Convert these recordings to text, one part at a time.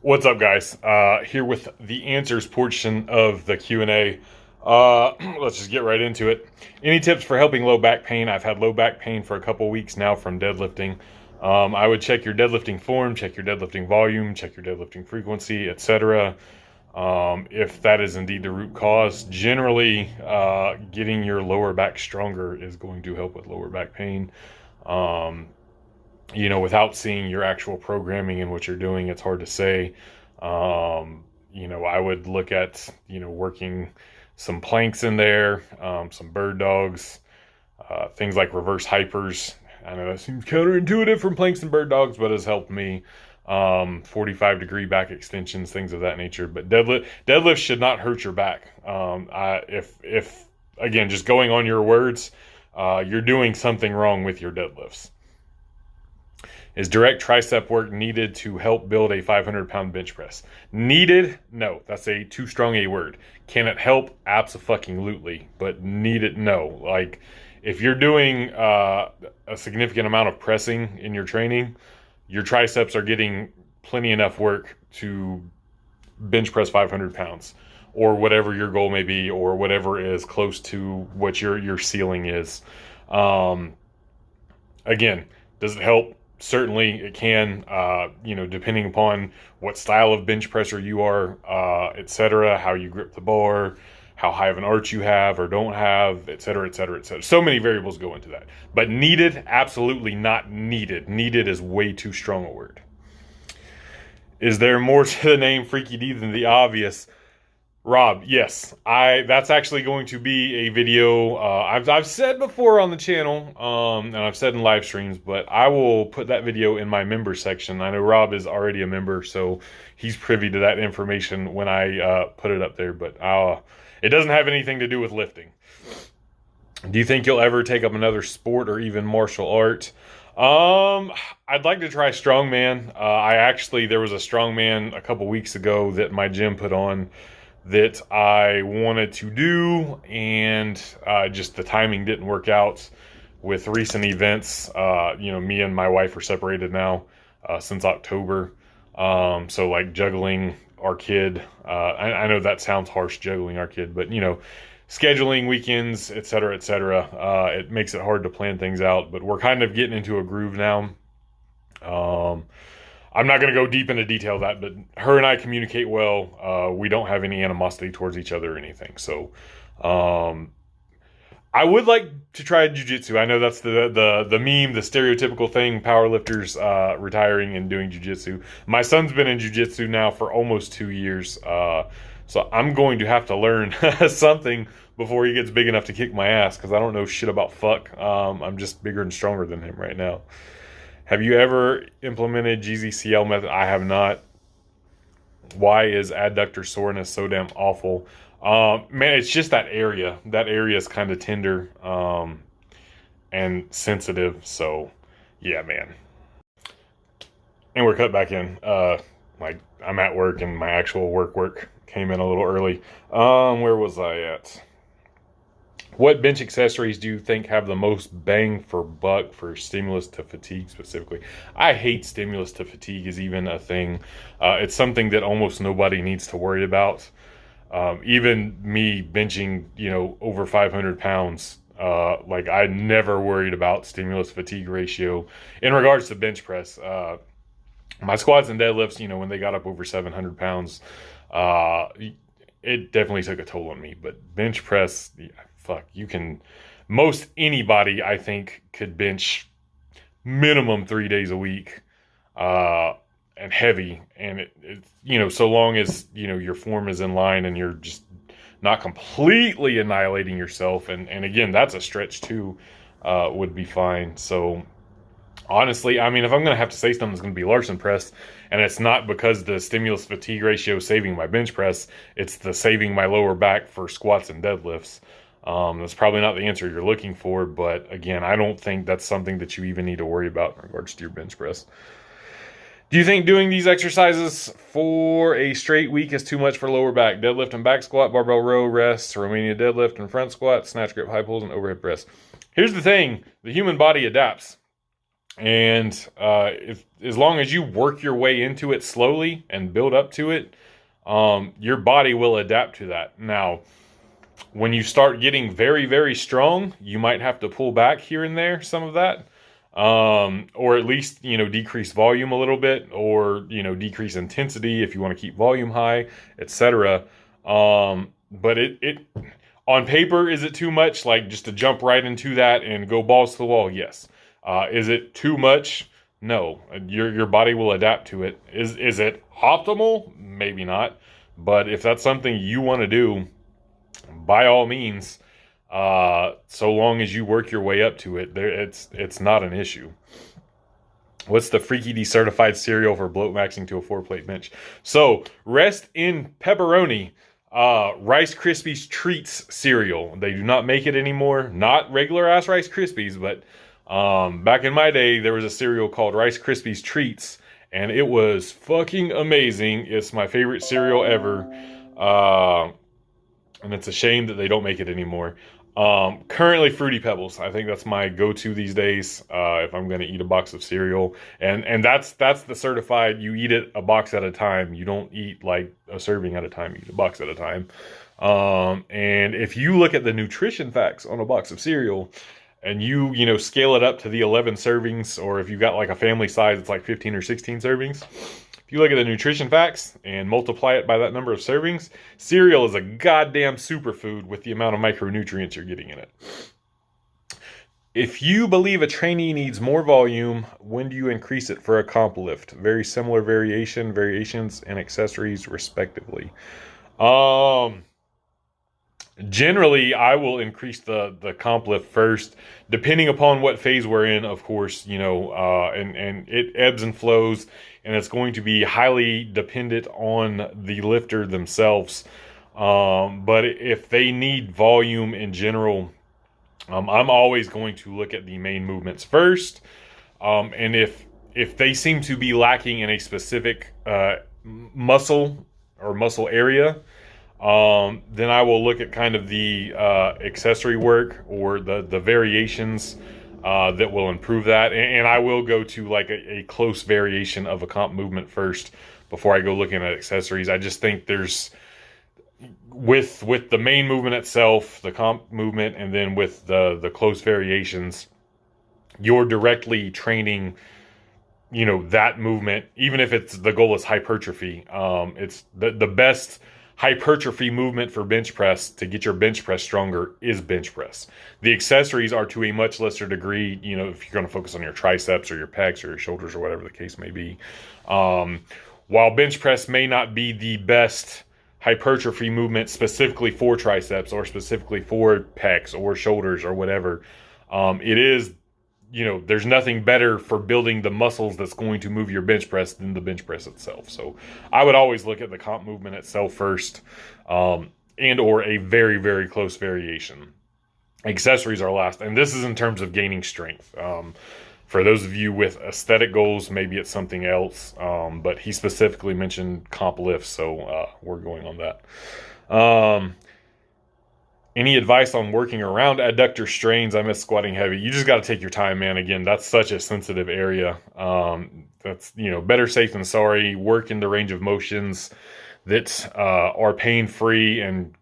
What's up, guys? Here with the answers portion of the Q&A. Let's just get right into it. Any tips for helping low back pain? I've had low back pain for a couple weeks now from deadlifting. I would check your deadlifting form, check your deadlifting volume, check your deadlifting frequency, etc. If that is indeed the root cause, generally getting your lower back stronger is going to help with lower back pain. Without seeing your actual programming and what you're doing, it's hard to say. I would look at, working some planks in there, some bird dogs, things like reverse hypers. I know that seems counterintuitive from planks and bird dogs, but has helped me. 45-degree back extensions, things of that nature. But deadlifts should not hurt your back. If again, just going on your words, you're doing something wrong with your deadlifts. Is direct tricep work needed to help build a 500-pound bench press? Needed? No, that's a too strong a word. Can it help? Abso-fucking-lutely. But needed? No. Like, if you're doing a significant amount of pressing in your training, your triceps are getting plenty enough work to bench press 500 pounds, or whatever your goal may be, or whatever is close to what your ceiling is. Again, does it help? Certainly it can, depending upon what style of bench presser you are, etc., how you grip the bar, how high of an arch you have or don't have, etc., etc., etc. So many variables go into that. But needed? Absolutely not needed. Needed is way too strong a word. Is there more to the name Freaky D than the obvious? Rob, yes, that's actually going to be a video I've said before on the channel, and I've said in live streams, but I will put that video in my member section. I know Rob is already a member, so he's privy to that information when I put it up there, but it doesn't have anything to do with lifting. Do you think you'll ever take up another sport or even martial art? I'd like to try strongman. There was a strongman a couple weeks ago that my gym put on that I wanted to do, and just the timing didn't work out with recent events. Me and my wife are separated now since October. So like juggling our kid, I know that sounds harsh, juggling our kid, but scheduling weekends, etc., etc. It makes it hard to plan things out, but we're kind of getting into a groove now. I'm not going to go deep into detail of that, but her and I communicate well. We don't have any animosity towards each other or anything. So, I would like to try jiu-jitsu. I know that's the meme, the stereotypical thing, powerlifters retiring and doing jiu-jitsu. My son's been in jiu-jitsu now for almost 2 years. So I'm going to have to learn something before he gets big enough to kick my ass, because I don't know shit about fuck. I'm just bigger and stronger than him right now. Have you ever implemented GZCL method? I have not. Why is adductor soreness so damn awful? Man, it's just that area. That area is kind of tender and sensitive. So, yeah, man. And we're cut back in. I'm at work, and my actual work came in a little early. Where was I at? What bench accessories do you think have the most bang for buck for stimulus to fatigue specifically? I hate stimulus to fatigue is even a thing. It's something that almost nobody needs to worry about. Even me benching, over 500 pounds, I never worried about stimulus fatigue ratio in regards to bench press. My squats and deadlifts, when they got up over 700 pounds, it definitely took a toll on me. But bench press, most anybody, I think, could bench minimum 3 days a week, and heavy. And so long as, your form is in line and you're just not completely annihilating yourself. And again, that's a stretch too, would be fine. So honestly, if I'm going to have to say something, it's going to be Larson press, and it's not because the stimulus fatigue ratio is saving my bench press. It's the saving my lower back for squats and deadlifts. That's probably not the answer you're looking for, but again, I don't think that's something that you even need to worry about in regards to your bench press. Do you think doing these exercises for a straight week is too much for lower back? Deadlift and back squat, barbell row, rest, Romania deadlift and front squat, snatch grip, high pulls, and overhead press. Here's the thing. The human body adapts. And if as long as you work your way into it slowly and build up to it, your body will adapt to that. Now, when you start getting very, very strong, you might have to pull back here and there some of that, or at least, decrease volume a little bit, or, decrease intensity if you want to keep volume high, etc. But it on paper, is it too much? Like just to jump right into that and go balls to the wall? Yes. Is it too much? No. Your body will adapt to it. Is it optimal? Maybe not. But if that's something you want to do, by all means, so long as you work your way up to it, it's not an issue. What's the Freaky decertified cereal for bloat maxing to a 4-plate bench? So rest in pepperoni. Rice Krispies Treats cereal. They do not make it anymore. Not regular ass Rice Krispies, but back in my day, there was a cereal called Rice Krispies Treats, and it was fucking amazing. It's my favorite cereal ever. And it's a shame that they don't make it anymore. Currently Fruity Pebbles. I think that's my go-to these days, if I'm going to eat a box of cereal. And that's the certified, you eat it a box at a time. You don't eat like a serving at a time. You eat a box at a time. And if you look at the nutrition facts on a box of cereal, and you scale it up to the 11 servings, or if you've got like a family size, it's like 15 or 16 servings. If you look at the nutrition facts and multiply it by that number of servings, cereal is a goddamn superfood with the amount of micronutrients you're getting in it. If you believe a trainee needs more volume, when do you increase it for a comp lift? Very similar variations, and accessories respectively. Generally, I will increase the comp lift first, depending upon what phase we're in, of course, and it ebbs and flows, and it's going to be highly dependent on the lifter themselves. But if they need volume in general, I'm always going to look at the main movements first. And if they seem to be lacking in a specific muscle or muscle area, then I will look at kind of the accessory work or the variations that will improve that. And I will go to like a close variation of a comp movement first before I go looking at accessories. I just think there's, with the main movement itself, the comp movement, and then with the close variations, you're directly training, that movement, even if the goal is hypertrophy. It's the best hypertrophy movement for bench press to get your bench press stronger is bench press. The accessories are to a much lesser degree, if you're going to focus on your triceps or your pecs or your shoulders or whatever the case may be. While bench press may not be the best hypertrophy movement specifically for triceps or specifically for pecs or shoulders or whatever, it is, there's nothing better for building the muscles that's going to move your bench press than the bench press itself. So I would always look at the comp movement itself first, and or a very, very close variation. Accessories are last, and this is in terms of gaining strength. For those of you with aesthetic goals, maybe it's something else, but he specifically mentioned comp lifts, so we're going on that. Any advice on working around adductor strains? I miss squatting heavy. You just got to take your time, man. Again, that's such a sensitive area. That's, better safe than sorry. Work in the range of motions that are pain-free, and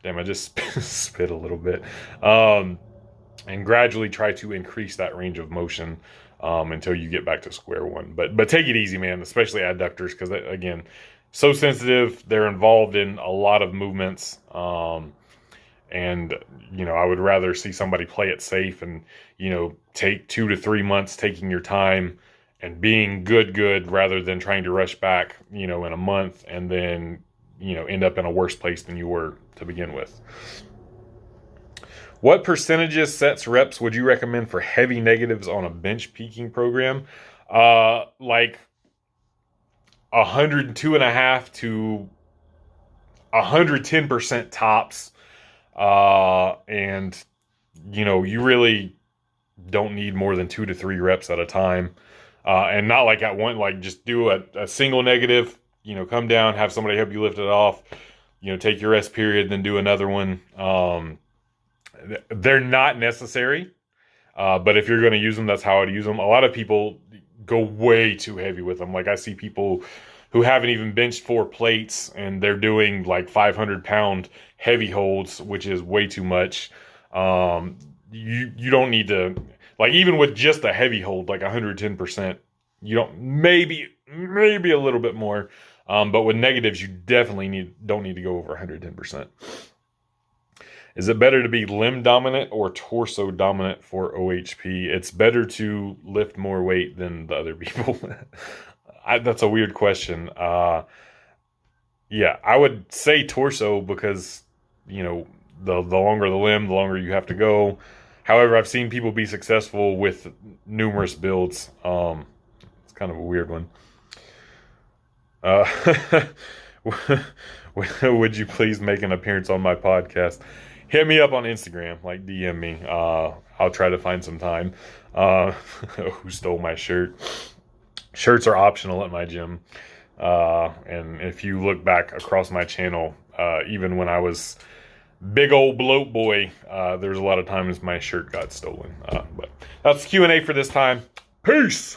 damn, I just spit a little bit. And gradually try to increase that range of motion until you get back to square one. But take it easy, man, especially adductors, because, again, so sensitive. They're involved in a lot of movements. And, I would rather see somebody play it safe and, take 2 to 3 months taking your time and being good rather than trying to rush back, in a month and then, end up in a worse place than you were to begin with. What percentages, sets, reps would you recommend for heavy negatives on a bench peaking program? Like 102.5 to 110% tops. And you really don't need more than 2 to 3 reps at a time. And not like at one, like just do a single negative, come down, have somebody help you lift it off, take your rest period, then do another one. They're not necessary. But if you're going to use them, that's how I'd use them. A lot of people go way too heavy with them. Like I see people who haven't even benched 4 plates and they're doing like 500-pound heavy holds, which is way too much. You don't need to, like, even with just a heavy hold, like 110%, you don't, maybe a little bit more. But with negatives, you definitely don't need to go over 110%. Is it better to be limb dominant or torso dominant for OHP? It's better to lift more weight than the other people. That's a weird question. Yeah, I would say torso because, you know, the longer the limb, the longer you have to go. However, I've seen people be successful with numerous builds. It's kind of a weird one. Would you please make an appearance on my podcast? Hit me up on Instagram, like DM me. I'll try to find some time. Who stole my shirt? Shirts are optional at my gym. And if you look back across my channel, even when I was big old bloat boy, there's a lot of times my shirt got stolen. But that's Q&A for this time. Peace!